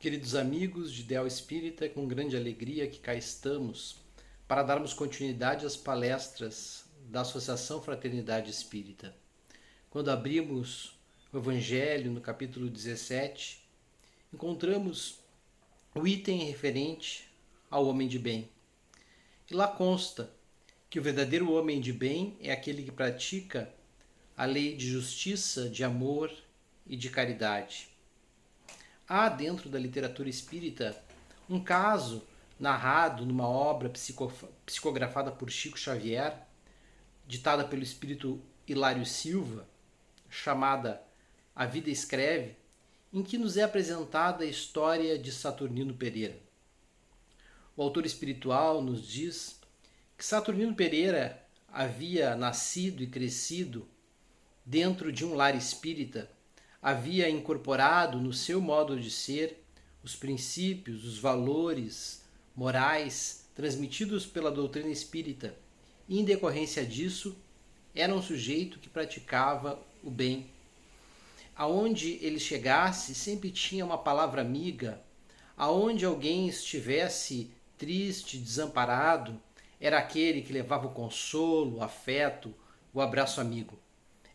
Queridos amigos de Ideal Espírita, com grande alegria que cá estamos para darmos continuidade às palestras da Associação Fraternidade Espírita. Quando abrimos o Evangelho no capítulo 17, encontramos o item referente ao homem de bem. E lá consta que o verdadeiro homem de bem é aquele que pratica a lei de justiça, de amor e de caridade. Há dentro da literatura espírita um caso narrado numa obra psicografada por Chico Xavier, ditada pelo espírito Hilário Silva, chamada A Vida Escreve, em que nos é apresentada a história de Saturnino Pereira. O autor espiritual nos diz que Saturnino Pereira havia nascido e crescido dentro de um lar espírita, havia incorporado no seu modo de ser os princípios, os valores morais transmitidos pela doutrina espírita e, em decorrência disso, era um sujeito que praticava o bem. Aonde ele chegasse, sempre tinha uma palavra amiga. Aonde alguém estivesse triste, desamparado, era aquele que levava o consolo, o afeto, o abraço amigo.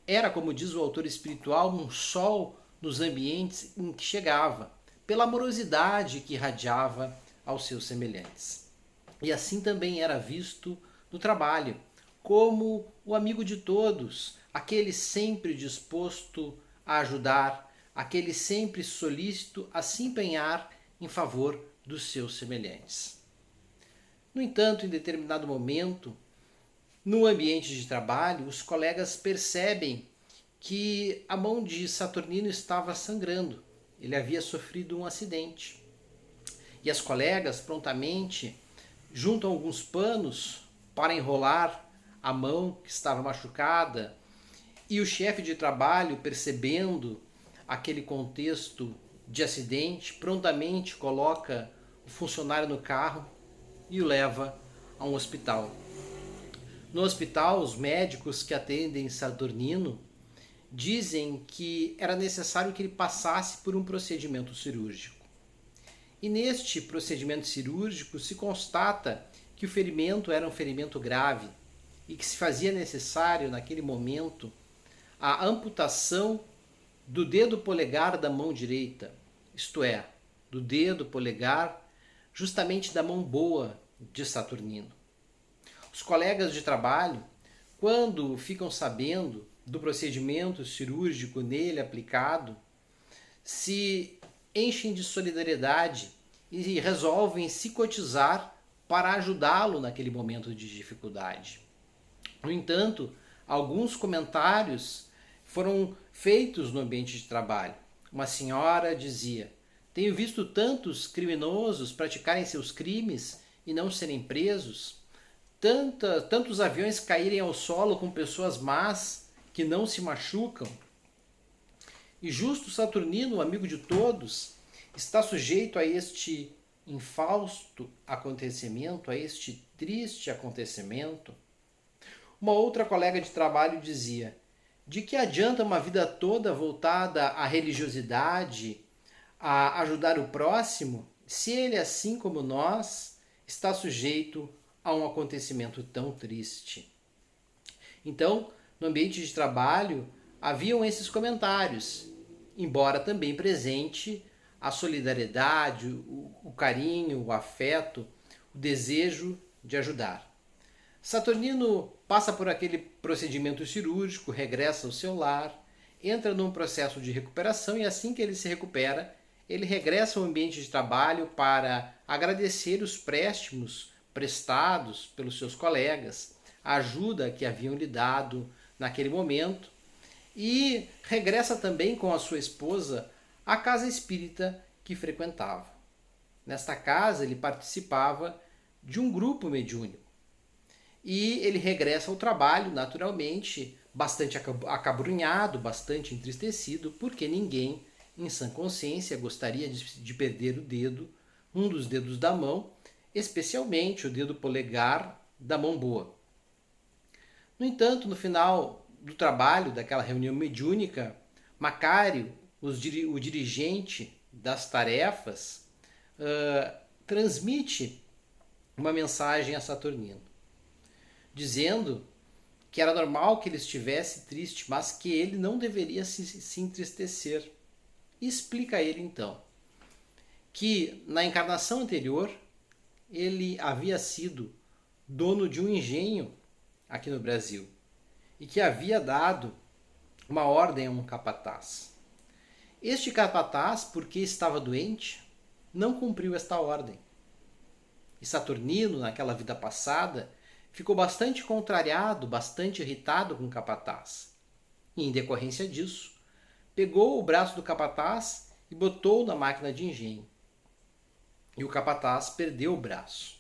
Era, como diz o autor espiritual, um sol nos ambientes em que chegava, pela amorosidade que irradiava aos seus semelhantes. E assim também era visto no trabalho, como o amigo de todos, aquele sempre disposto a ajudar, aquele sempre solícito a se empenhar em favor dos seus semelhantes. No entanto, em determinado momento, no ambiente de trabalho, os colegas percebem que a mão de Saturnino estava sangrando. Ele havia sofrido um acidente. E as colegas prontamente juntam alguns panos para enrolar a mão que estava machucada. E o chefe de trabalho, percebendo aquele contexto de acidente, prontamente coloca o funcionário no carro e o leva a um hospital. No hospital, os médicos que atendem Saturnino dizem que era necessário que ele passasse por um procedimento cirúrgico. E neste procedimento cirúrgico se constata que o ferimento era um ferimento grave e que se fazia necessário, naquele momento, a amputação do dedo polegar da mão direita, isto é, do dedo polegar justamente da mão boa de Saturnino. Os colegas de trabalho, quando ficam sabendo do procedimento cirúrgico nele aplicado, se enchem de solidariedade e resolvem se cotizar para ajudá-lo naquele momento de dificuldade. No entanto, alguns comentários foram feitos no ambiente de trabalho. Uma senhora dizia: "Tenho visto tantos criminosos praticarem seus crimes e não serem presos, tantos aviões caírem ao solo com pessoas más que não se machucam. E justo Saturnino, amigo de todos, está sujeito a este infausto acontecimento, a este triste acontecimento." Uma outra colega de trabalho dizia: "De que adianta uma vida toda voltada à religiosidade, a ajudar o próximo, se ele, assim como nós, está sujeito a um acontecimento tão triste?" Então, no ambiente de trabalho, haviam esses comentários, embora também presente a solidariedade, o carinho, o afeto, o desejo de ajudar. Saturnino passa por aquele procedimento cirúrgico, regressa ao seu lar, entra num processo de recuperação e assim que ele se recupera, ele regressa ao ambiente de trabalho para agradecer os préstimos prestados pelos seus colegas, a ajuda que haviam lhe dado naquele momento, e regressa também com a sua esposa à casa espírita que frequentava. Nesta casa ele participava de um grupo mediúnico. E ele regressa ao trabalho, naturalmente, bastante acabrunhado, bastante entristecido, porque ninguém, em sã consciência, gostaria de perder o dedo, um dos dedos da mão, especialmente o dedo polegar da mão boa. No entanto, no final do trabalho, daquela reunião mediúnica, Macário, o dirigente das tarefas, transmite uma mensagem a Saturnino, dizendo que era normal que ele estivesse triste, mas que ele não deveria se entristecer. E explica a ele então que na encarnação anterior ele havia sido dono de um engenho aqui no Brasil e que havia dado uma ordem a um capataz. Este capataz, porque estava doente, não cumpriu esta ordem. E Saturnino, naquela vida passada, ficou bastante contrariado, bastante irritado com o capataz. E, em decorrência disso, pegou o braço do capataz e botou na máquina de engenho. E o capataz perdeu o braço.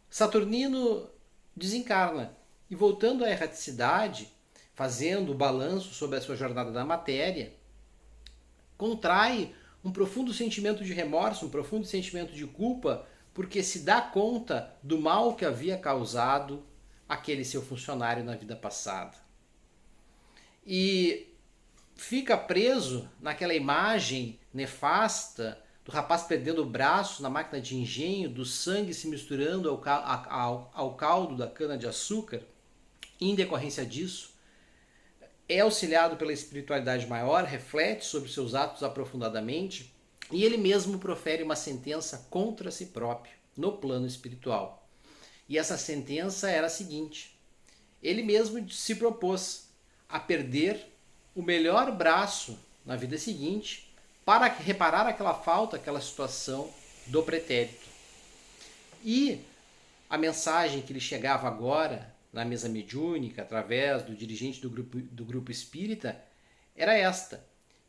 Saturnino desencarna e, voltando à erraticidade, fazendo o balanço sobre a sua jornada na matéria, contrai um profundo sentimento de remorso, um profundo sentimento de culpa, porque se dá conta do mal que havia causado aquele seu funcionário na vida passada. E fica preso naquela imagem nefasta do rapaz perdendo o braço na máquina de engenho, do sangue se misturando ao caldo da cana-de-açúcar. Em decorrência disso, é auxiliado pela espiritualidade maior, reflete sobre seus atos aprofundadamente e ele mesmo profere uma sentença contra si próprio no plano espiritual. E essa sentença era a seguinte: ele mesmo se propôs a perder o melhor braço na vida seguinte para reparar aquela falta, aquela situação do pretérito. E a mensagem que lhe chegava agora na mesa mediúnica, através do dirigente do grupo espírita, era esta: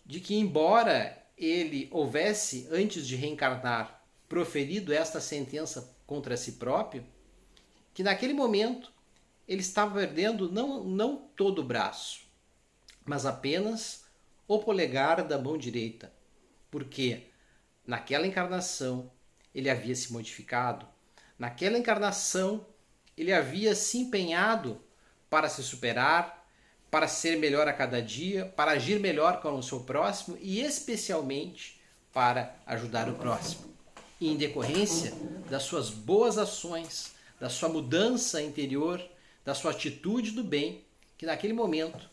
de que, embora ele houvesse, antes de reencarnar, proferido esta sentença contra si próprio, que naquele momento ele estava perdendo não todo o braço, mas apenas o polegar da mão direita, porque naquela encarnação ele havia se modificado, naquela encarnação ele havia se empenhado para se superar, para ser melhor a cada dia, para agir melhor com o seu próximo e especialmente para ajudar o próximo. E em decorrência das suas boas ações, da sua mudança interior, da sua atitude do bem, que naquele momento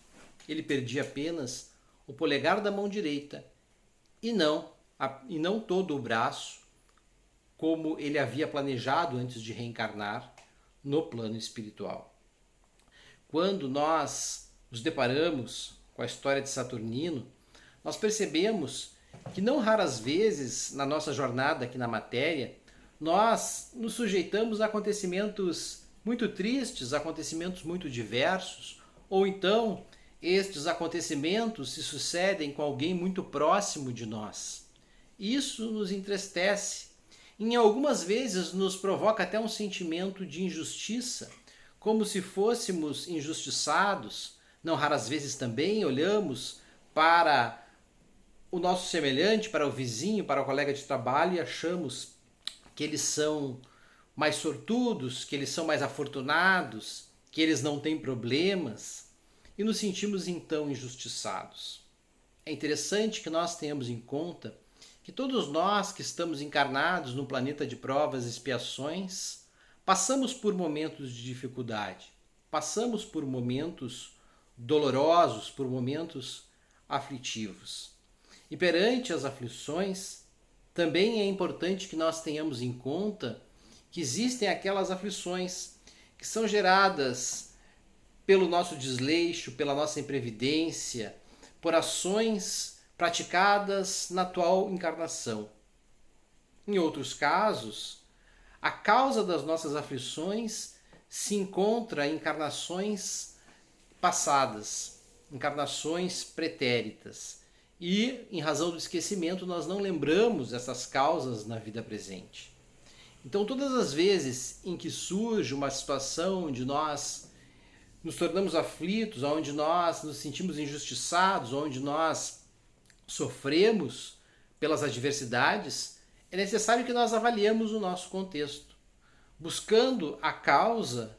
ele perdia apenas o polegar da mão direita e não todo o braço, como ele havia planejado antes de reencarnar no plano espiritual. Quando nós nos deparamos com a história de Saturnino, nós percebemos que não raras vezes na nossa jornada aqui na matéria, nós nos sujeitamos a acontecimentos muito tristes, acontecimentos muito diversos, ou então estes acontecimentos se sucedem com alguém muito próximo de nós. Isso nos entristece. Em algumas vezes nos provoca até um sentimento de injustiça, como se fôssemos injustiçados. Não raras vezes também olhamos para o nosso semelhante, para o vizinho, para o colega de trabalho e achamos que eles são mais sortudos, que eles são mais afortunados, que eles não têm problemas e nos sentimos então injustiçados. É interessante que nós tenhamos em conta que todos nós que estamos encarnados no planeta de provas e expiações passamos por momentos de dificuldade, passamos por momentos dolorosos, por momentos aflitivos. E perante as aflições, também é importante que nós tenhamos em conta que existem aquelas aflições que são geradas pelo nosso desleixo, pela nossa imprevidência, por ações praticadas na atual encarnação. Em outros casos, a causa das nossas aflições se encontra em encarnações passadas, encarnações pretéritas. E, em razão do esquecimento, nós não lembramos essas causas na vida presente. Então, todas as vezes em que surge uma situação onde nós nos tornamos aflitos, onde nós nos sentimos injustiçados, onde nós sofremos pelas adversidades, é necessário que nós avaliemos o nosso contexto, buscando a causa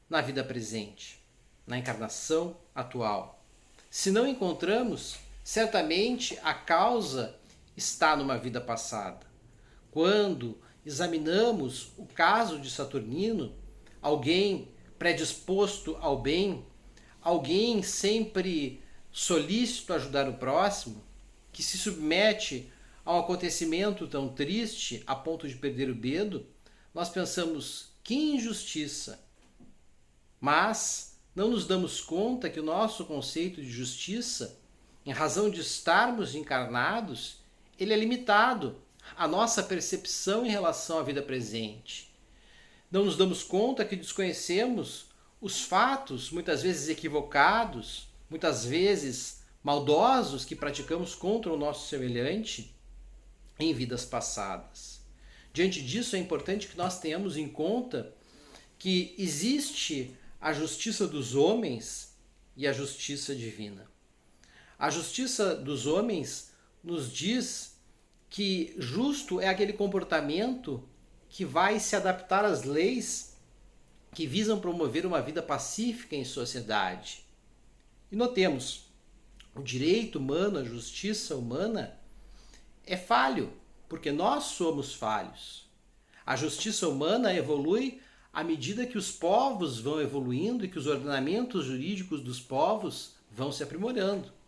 na vida presente, na encarnação atual. Se não encontramos, Certamente a causa está numa vida passada. Quando examinamos o caso de Saturnino, alguém predisposto ao bem, alguém sempre solícito a ajudar o próximo, que se submete a um acontecimento tão triste a ponto de perder o dedo, nós pensamos, que injustiça! Mas não nos damos conta que o nosso conceito de justiça, em razão de estarmos encarnados, ele é limitado à nossa percepção em relação à vida presente. Não nos damos conta que desconhecemos os fatos, muitas vezes equivocados, muitas vezes maldosos, que praticamos contra o nosso semelhante em vidas passadas. Diante disso, é importante que nós tenhamos em conta que existe a justiça dos homens e a justiça divina. A justiça dos homens nos diz que justo é aquele comportamento que vai se adaptar às leis que visam promover uma vida pacífica em sociedade. E notemos, o direito humano, a justiça humana é falho, porque nós somos falhos. A justiça humana evolui à medida que os povos vão evoluindo e que os ordenamentos jurídicos dos povos vão se aprimorando.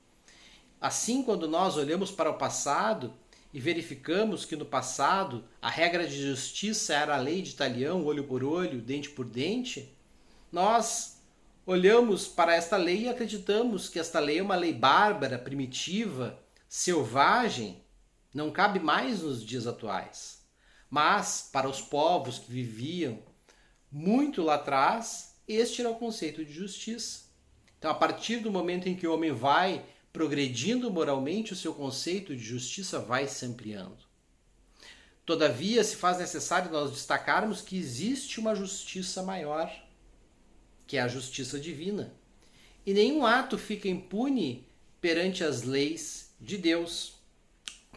Assim, quando nós olhamos para o passado e verificamos que no passado a regra de justiça era a lei de talião, olho por olho, dente por dente, nós olhamos para esta lei e acreditamos que esta lei é uma lei bárbara, primitiva, selvagem, não cabe mais nos dias atuais. Mas, para os povos que viviam muito lá atrás, este era o conceito de justiça. Então, a partir do momento em que o homem vai progredindo moralmente, o seu conceito de justiça vai se ampliando. Todavia, se faz necessário nós destacarmos que existe uma justiça maior, que é a justiça divina. E nenhum ato fica impune perante as leis de Deus.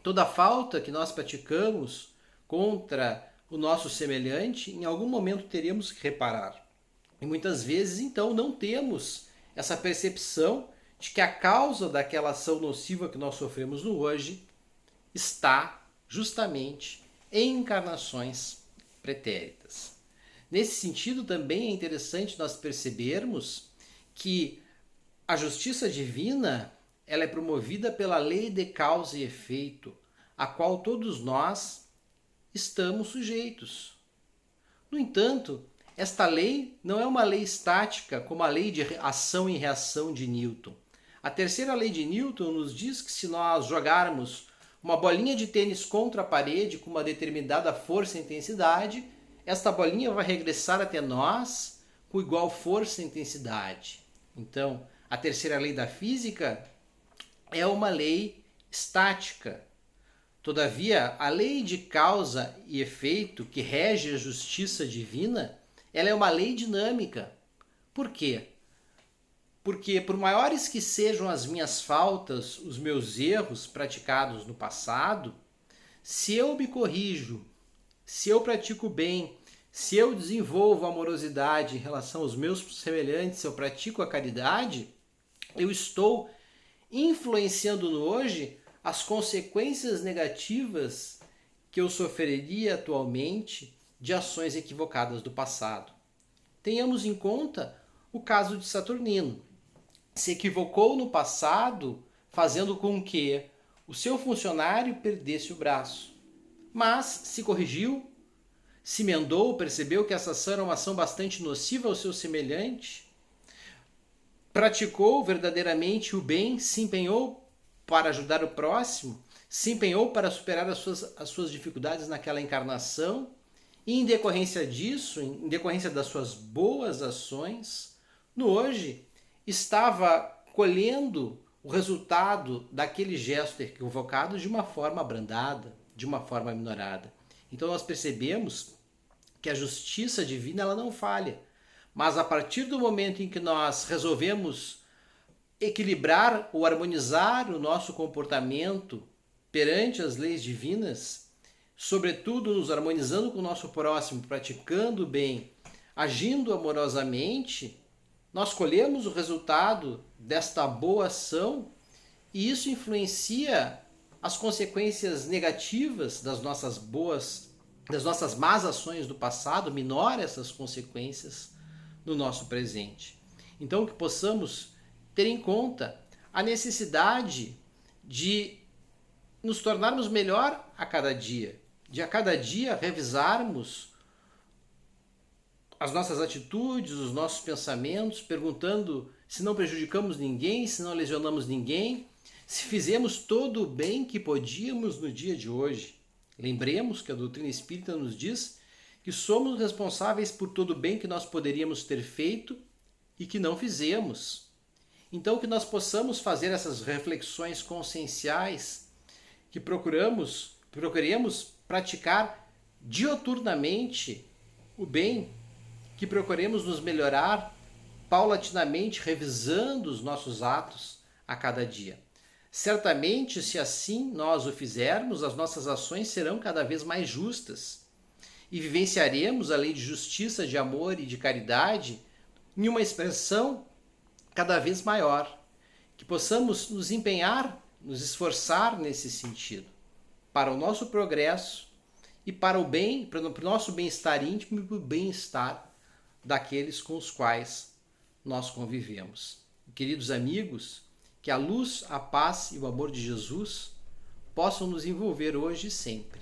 Toda falta que nós praticamos contra o nosso semelhante, em algum momento teremos que reparar. E muitas vezes, então, não temos essa percepção de que a causa daquela ação nociva que nós sofremos no hoje está justamente em encarnações pretéritas. Nesse sentido, também é interessante nós percebermos que a justiça divina ela é promovida pela lei de causa e efeito, a qual todos nós estamos sujeitos. No entanto, esta lei não é uma lei estática como a lei de ação e reação de Newton. A terceira lei de Newton nos diz que se nós jogarmos uma bolinha de tênis contra a parede com uma determinada força e intensidade, esta bolinha vai regressar até nós com igual força e intensidade. Então, a terceira lei da física é uma lei estática. Todavia, a lei de causa e efeito que rege a justiça divina, ela é uma lei dinâmica. Por quê? Porque por maiores que sejam as minhas faltas, os meus erros praticados no passado, se eu me corrijo, se eu pratico bem, se eu desenvolvo amorosidade em relação aos meus semelhantes, se eu pratico a caridade, eu estou influenciando no hoje as consequências negativas que eu sofreria atualmente de ações equivocadas do passado. Tenhamos em conta o caso de Saturnino. Se equivocou no passado, fazendo com que o seu funcionário perdesse o braço. Mas se corrigiu, se emendou, percebeu que essa ação era uma ação bastante nociva ao seu semelhante, praticou verdadeiramente o bem, se empenhou para ajudar o próximo, se empenhou para superar as suas dificuldades naquela encarnação, e em decorrência disso, em decorrência das suas boas ações, no hoje estava colhendo o resultado daquele gesto equivocado de uma forma abrandada, de uma forma minorada. Então nós percebemos que a justiça divina ela não falha, mas a partir do momento em que nós resolvemos equilibrar ou harmonizar o nosso comportamento perante as leis divinas, sobretudo nos harmonizando com o nosso próximo, praticando o bem, agindo amorosamente, nós colhemos o resultado desta boa ação e isso influencia as consequências negativas das nossas más ações do passado, minora essas consequências no nosso presente. Então, que possamos ter em conta a necessidade de nos tornarmos melhor a cada dia, de a cada dia revisarmos as nossas atitudes, os nossos pensamentos, perguntando se não prejudicamos ninguém, se não lesionamos ninguém, se fizemos todo o bem que podíamos no dia de hoje. Lembremos que a doutrina espírita nos diz que somos responsáveis por todo o bem que nós poderíamos ter feito e que não fizemos. Então, que nós possamos fazer essas reflexões conscienciais, que procuremos praticar dioturnamente o bem, que procuremos nos melhorar paulatinamente, revisando os nossos atos a cada dia. Certamente, se assim nós o fizermos, as nossas ações serão cada vez mais justas e vivenciaremos a lei de justiça, de amor e de caridade em uma expressão cada vez maior. Que possamos nos empenhar, nos esforçar nesse sentido, para o nosso progresso e para o bem, para o nosso bem-estar íntimo e para o bem-estar daqueles com os quais nós convivemos. Queridos amigos, que a luz, a paz e o amor de Jesus possam nos envolver hoje e sempre.